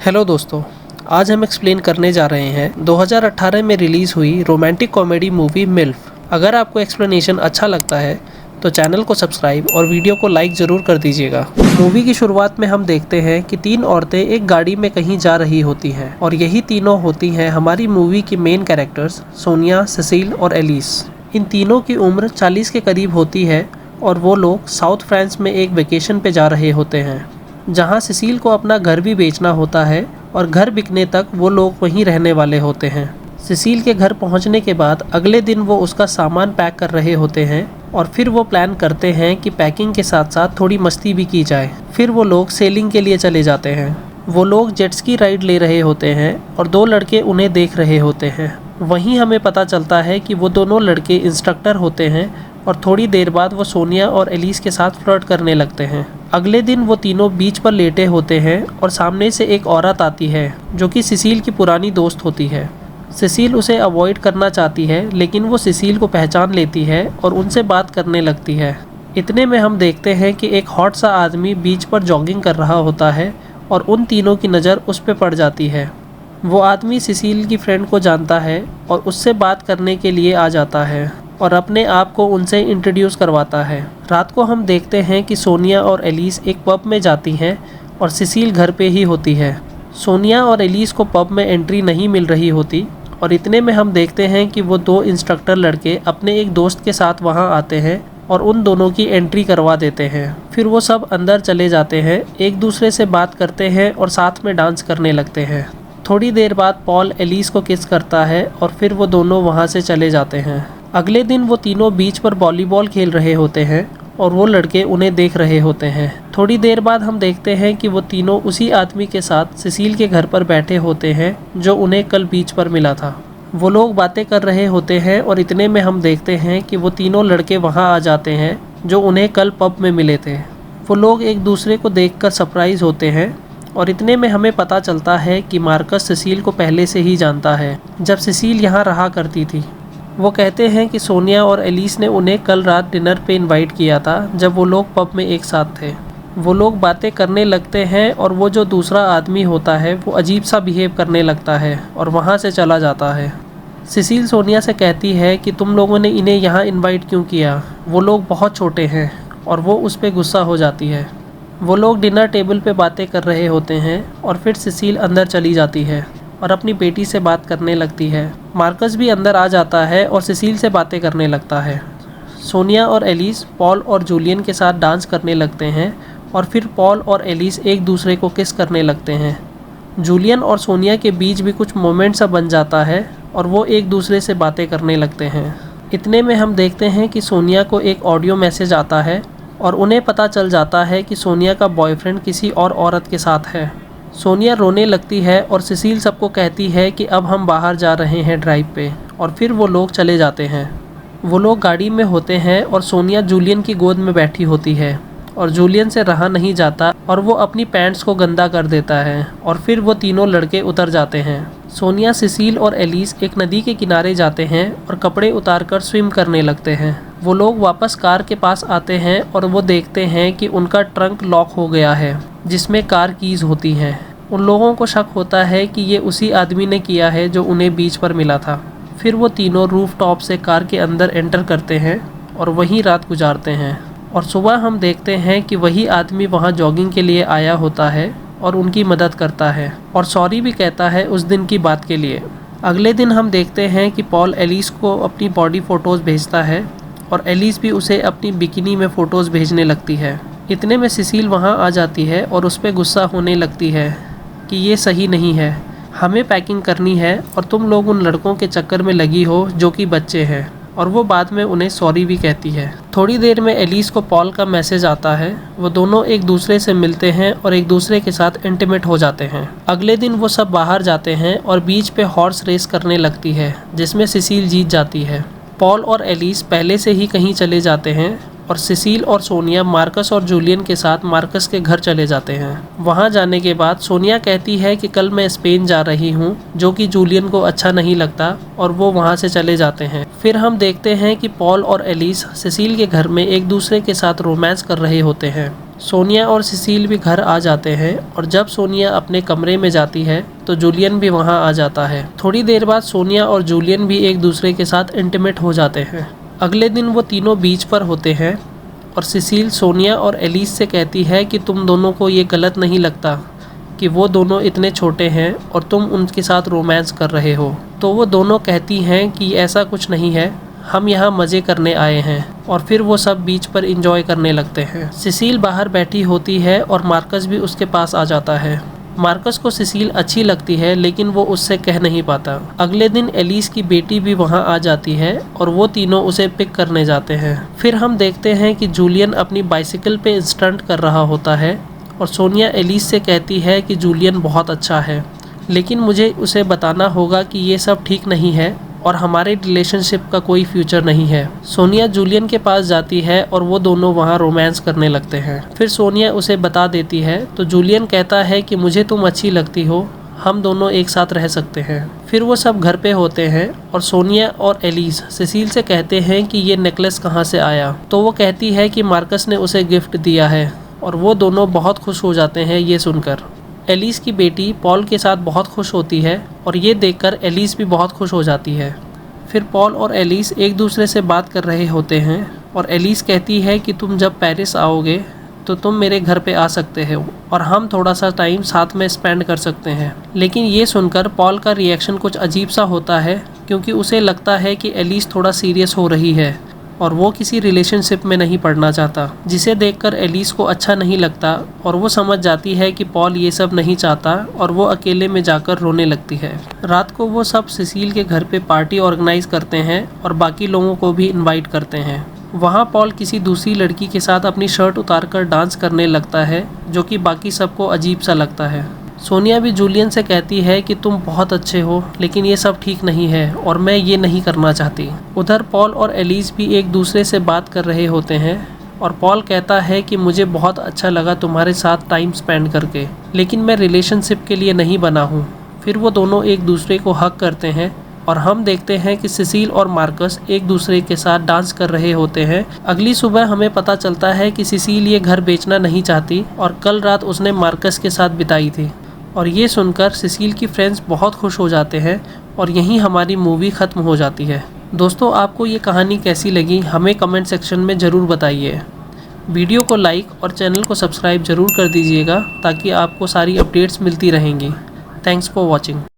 Hello दोस्तों, आज हम एक्सप्लेन करने जा रहे हैं 2018 में रिलीज़ हुई रोमांटिक कॉमेडी मूवी मिल्फ। अगर आपको एक्सप्लेनेशन अच्छा लगता है तो चैनल को सब्सक्राइब और वीडियो को लाइक ज़रूर कर दीजिएगा। मूवी की शुरुआत में हम देखते हैं कि तीन औरतें एक गाड़ी में कहीं जा रही होती हैं और यही तीनों होती हैं हमारी मूवी की मेन कैरेक्टर्स सोनिया, सेसिल और एलिस। इन तीनों की उम्र 40 के करीब होती है और वो लोग साउथ फ्रांस में एक वेकेशन पे जा रहे होते हैं, जहां सेसिल को अपना घर भी बेचना होता है और घर बिकने तक वो लोग वहीं रहने वाले होते हैं। सेसिल के घर पहुंचने के बाद अगले दिन वो उसका सामान पैक कर रहे होते हैं और फिर वो प्लान करते हैं कि पैकिंग के साथ साथ थोड़ी मस्ती भी की जाए। फिर वो लोग सेलिंग के लिए चले जाते हैं। वो लोग जेट स्की राइड ले रहे होते हैं और दो लड़के उन्हें देख रहे होते हैं। वहीं हमें पता चलता है कि वो दोनों लड़के इंस्ट्रक्टर होते हैं और थोड़ी देर बाद वो सोनिया और एलिस के साथ फ्लर्ट करने लगते हैं। अगले दिन वो तीनों बीच पर लेटे होते हैं और सामने से एक औरत आती है जो कि सेसिल की पुरानी दोस्त होती है। सेसिल उसे अवॉइड करना चाहती है लेकिन वो सेसिल को पहचान लेती है और उनसे बात करने लगती है। इतने में हम देखते हैं कि एक हॉट सा आदमी बीच पर जॉगिंग कर रहा होता है और उन तीनों की नज़र उस पर पड़ जाती है। वो आदमी सेसिल की फ्रेंड को जानता है और उससे बात करने के लिए आ जाता है और अपने आप को उनसे इंट्रोड्यूस करवाता है। रात को हम देखते हैं कि सोनिया और एलिस एक पब में जाती हैं और सेसिल घर पे ही होती है। सोनिया और एलिस को पब में एंट्री नहीं मिल रही होती और इतने में हम देखते हैं कि वो दो इंस्ट्रक्टर लड़के अपने एक दोस्त के साथ वहाँ आते हैं और उन दोनों की एंट्री करवा देते हैं। फिर वो सब अंदर चले जाते हैं, एक दूसरे से बात करते हैं और साथ में डांस करने लगते हैं। थोड़ी देर बाद पॉल एलिस को किस करता है और फिर वो दोनों वहाँ से चले जाते हैं। अगले दिन वो तीनों बीच पर वॉलीबॉल खेल रहे होते हैं और वो लड़के उन्हें देख रहे होते हैं। थोड़ी देर बाद हम देखते हैं कि वो तीनों उसी आदमी के साथ सेसिल के घर पर बैठे होते हैं जो उन्हें कल बीच पर मिला था। वो लोग बातें कर रहे होते हैं और इतने में हम देखते हैं कि वो तीनों लड़के वहाँ आ जाते हैं जो उन्हें कल पब में मिले थे। वो लोग एक दूसरे को देखकर सरप्राइज होते हैं और इतने में हमें पता चलता है कि मार्कस सेसिल को पहले से ही जानता है जब सेसिल यहाँ रहा करती थी। वो कहते हैं कि सोनिया और एलिस ने उन्हें कल रात डिनर पे इनवाइट किया था जब वो लोग पब में एक साथ थे। वो लोग बातें करने लगते हैं और वो जो दूसरा आदमी होता है वो अजीब सा बिहेव करने लगता है और वहाँ से चला जाता है। सेसिल सोनिया से कहती है कि तुम लोगों ने इन्हें यहाँ इन्वाइट क्यों किया, वो लोग बहुत छोटे हैं, और वो उस पर गुस्सा हो जाती है। वो लोग डिनर टेबल पे बातें कर रहे होते हैं और फिर सेसिल अंदर चली जाती है और अपनी बेटी से बात करने लगती है। मार्कस भी अंदर आ जाता है और सेसिल से बातें करने लगता है। सोनिया और एलिस पॉल और जूलियन के साथ डांस करने लगते हैं और फिर पॉल और एलिस एक दूसरे को किस करने लगते हैं। जूलियन और सोनिया के बीच भी कुछ मोमेंट सा बन जाता है और वो एक दूसरे से बातें करने लगते हैं। इतने में हम देखते हैं कि सोनिया को एक ऑडियो मैसेज आता है और उन्हें पता चल जाता है कि सोनिया का बॉयफ्रेंड किसी और औरत के साथ है। सोनिया रोने लगती है और सेसिल सबको कहती है कि अब हम बाहर जा रहे हैं ड्राइव पे, और फिर वो लोग चले जाते हैं। वो लोग गाड़ी में होते हैं और सोनिया जूलियन की गोद में बैठी होती है और जूलियन से रहा नहीं जाता और वो अपनी पैंट्स को गंदा कर देता है और फिर वो तीनों लड़के उतर जाते हैं। सोनिया, सेसिल और एलिस एक नदी के किनारे जाते हैं और कपड़े उतारकर स्विम करने लगते हैं। वो लोग वापस कार के पास आते हैं और वो देखते हैं कि उनका ट्रंक लॉक हो गया है जिसमें कार कीज़ होती हैं। उन लोगों को शक होता है कि ये उसी आदमी ने किया है जो उन्हें बीच पर मिला था। फिर वो तीनों रूफ टॉप से कार के अंदर एंटर करते हैं और वहीं रात गुजारते हैं। और सुबह हम देखते हैं कि वही आदमी वहाँ जॉगिंग के लिए आया होता है और उनकी मदद करता है और सॉरी भी कहता है उस दिन की बात के लिए। अगले दिन हम देखते हैं कि पॉल एलिस को अपनी बॉडी फ़ोटोज़ भेजता है और एलिस भी उसे अपनी बिकिनी में फ़ोटोज़ भेजने लगती है। इतने में सेसिल वहाँ आ जाती है और उस पर गुस्सा होने लगती है कि ये सही नहीं है, हमें पैकिंग करनी है और तुम लोग उन लड़कों के चक्कर में लगी हो जो कि बच्चे हैं, और वो बाद में उन्हें सॉरी भी कहती है। थोड़ी देर में एलिस को पॉल का मैसेज आता है। वो दोनों एक दूसरे से मिलते हैं और एक दूसरे के साथ इंटीमेट हो जाते हैं। अगले दिन वो सब बाहर जाते हैं और बीच पे हॉर्स रेस करने लगती है जिसमें सेसिल जीत जाती है। पॉल और एलिस पहले से ही कहीं चले जाते हैं और सेसिल और सोनिया मार्कस और जूलियन के साथ मार्कस के घर चले जाते हैं। वहां जाने के बाद सोनिया कहती है कि कल मैं स्पेन जा रही हूं, जो कि जूलियन को अच्छा नहीं लगता और वो वहां से चले जाते हैं। फिर हम देखते हैं कि पॉल और एलिस सेसिल के घर में एक दूसरे के साथ रोमांस कर रहे होते हैं। सोनिया और सिसिल भी घर आ जाते हैं और जब सोनिया अपने कमरे में जाती है तो जूलियन भी वहां आ जाता है। थोड़ी देर बाद सोनिया और जूलियन भी एक दूसरे के साथ इंटीमेट हो जाते हैं। अगले दिन वो तीनों बीच पर होते हैं और सिसिल सोनिया और एलिस से कहती है कि तुम दोनों को ये गलत नहीं लगता कि वो दोनों इतने छोटे हैं और तुम उनके साथ रोमांस कर रहे हो। तो वो दोनों कहती हैं कि ऐसा कुछ नहीं है, हम यहाँ मज़े करने आए हैं। और फिर वो सब बीच पर इंजॉय करने लगते हैं। सिसिल बाहर बैठी होती है और मार्कस भी उसके पास आ जाता है। मार्कस को सिसिल अच्छी लगती है लेकिन वो उससे कह नहीं पाता। अगले दिन एलिस की बेटी भी वहाँ आ जाती है और वो तीनों उसे पिक करने जाते हैं। फिर हम देखते हैं कि जूलियन अपनी बाइसिकल पे स्टंट कर रहा होता है और सोनिया एलिस से कहती है कि जूलियन बहुत अच्छा है, लेकिन मुझे उसे बताना होगा कि ये सब ठीक नहीं है और हमारे रिलेशनशिप का कोई फ्यूचर नहीं है। सोनिया जूलियन के पास जाती है और वो दोनों वहाँ रोमांस करने लगते हैं। फिर सोनिया उसे बता देती है तो जूलियन कहता है कि मुझे तुम अच्छी लगती हो, हम दोनों एक साथ रह सकते हैं। फिर वो सब घर पे होते हैं और सोनिया और एलिस सिसिल से कहते हैं कि ये नेकलेस कहाँ से आया। तो वो कहती है कि मार्कस ने उसे गिफ्ट दिया है और वो दोनों बहुत खुश हो जाते हैं ये सुनकर। एलिस की बेटी पॉल के साथ बहुत खुश होती है और ये देखकर एलिस भी बहुत खुश हो जाती है। फिर पॉल और एलिस एक दूसरे से बात कर रहे होते हैं और एलिस कहती है कि तुम जब पेरिस आओगे तो तुम मेरे घर पे आ सकते हो और हम थोड़ा सा टाइम साथ में स्पेंड कर सकते हैं। लेकिन ये सुनकर पॉल का रिएक्शन कुछ अजीब सा होता है क्योंकि उसे लगता है कि एलिस थोड़ा सीरियस हो रही है और वो किसी रिलेशनशिप में नहीं पड़ना चाहता, जिसे देखकर एलिस को अच्छा नहीं लगता और वो समझ जाती है कि पॉल ये सब नहीं चाहता और वो अकेले में जाकर रोने लगती है। रात को वो सब सिसिल के घर पे पार्टी ऑर्गेनाइज करते हैं और बाकी लोगों को भी इनवाइट करते हैं। वहाँ पॉल किसी दूसरी लड़की के साथ अपनी शर्ट उतारकर डांस करने लगता है जो कि बाकी सबको अजीब सा लगता है। सोनिया भी जूलियन से कहती है कि तुम बहुत अच्छे हो लेकिन ये सब ठीक नहीं है और मैं ये नहीं करना चाहती। उधर पॉल और एलिस भी एक दूसरे से बात कर रहे होते हैं और पॉल कहता है कि मुझे बहुत अच्छा लगा तुम्हारे साथ टाइम स्पेंड करके, लेकिन मैं रिलेशनशिप के लिए नहीं बना हूँ। फिर वो दोनों एक दूसरे को हग करते हैं और हम देखते हैं कि सिसिल और मार्कस एक दूसरे के साथ डांस कर रहे होते हैं। अगली सुबह हमें पता चलता है कि सिसिल ये घर बेचना नहीं चाहती और कल रात उसने मार्कस के साथ बिताई थी। और ये सुनकर सिसिल की फ्रेंड्स बहुत खुश हो जाते हैं और यहीं हमारी मूवी ख़त्म हो जाती है। दोस्तों, आपको ये कहानी कैसी लगी हमें कमेंट सेक्शन में ज़रूर बताइए। वीडियो को लाइक और चैनल को सब्सक्राइब ज़रूर कर दीजिएगा ताकि आपको सारी अपडेट्स मिलती रहेंगी। Thanks for watching.